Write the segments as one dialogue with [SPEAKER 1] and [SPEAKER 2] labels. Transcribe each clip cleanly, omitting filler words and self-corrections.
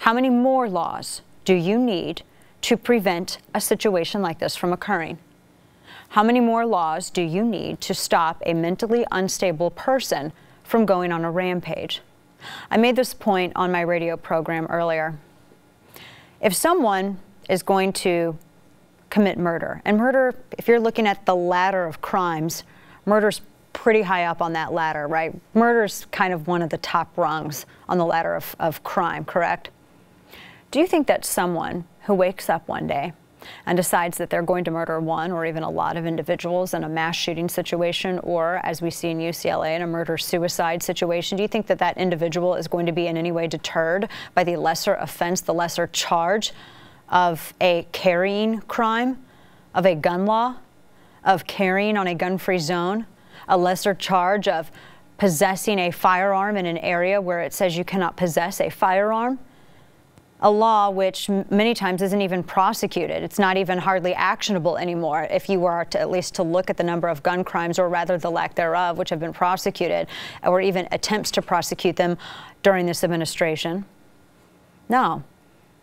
[SPEAKER 1] How many more laws do you need to prevent a situation like this from occurring? How many more laws do you need to stop a mentally unstable person from going on a rampage? I made this point on my radio program earlier. If someone is going to commit murder, and murder, if you're looking at the ladder of crimes, murder's pretty high up on that ladder, right? Murder's kind of one of the top rungs on the ladder of crime, correct? Do you think that someone who wakes up one day and decides that they're going to murder one or even a lot of individuals in a mass shooting situation, or as we see in UCLA in a murder-suicide situation, do you think that that individual is going to be in any way deterred by the lesser offense, the lesser charge of a carrying crime, of a gun law, of carrying on a gun-free zone, a lesser charge of possessing a firearm in an area where it says you cannot possess a firearm? A law which many times isn't even prosecuted. It's not even hardly actionable anymore if you were to at least to look at the number of gun crimes, or rather the lack thereof, which have been prosecuted, or even attempts to prosecute them during this administration. No.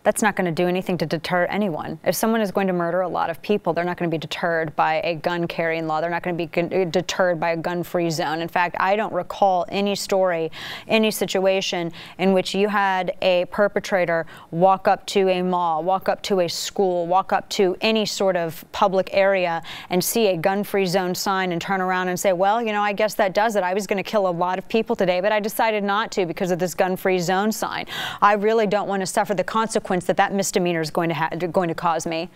[SPEAKER 1] That's not going to do anything to deter anyone. If someone is going to murder a lot of people, they're not going to be deterred by a gun carrying law. They're not going to be deterred by a gun-free zone. In fact, I don't recall any story, any situation in which you had a perpetrator walk up to a mall, walk up to a school, walk up to any sort of public area and see a gun-free zone sign and turn around and say, well, you know, I guess that does it. I was going to kill a lot of people today, but I decided not to because of this gun-free zone sign. I really don't want to suffer the consequences that misdemeanor is going to cause me.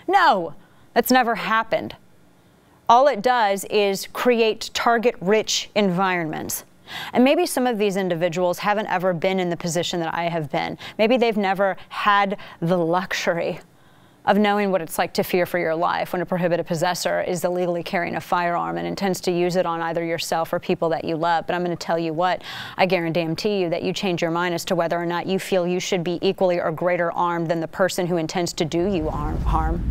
[SPEAKER 1] No, that's never happened. All it does is create target-rich environments. And maybe some of these individuals haven't ever been in the position that I have been. Maybe they've never had the luxury of knowing what it's like to fear for your life when a prohibited possessor is illegally carrying a firearm and intends to use it on either yourself or people that you love. But I'm going to tell you what, I guarantee you that you change your mind as to whether or not you feel you should be equally or greater armed than the person who intends to do you harm.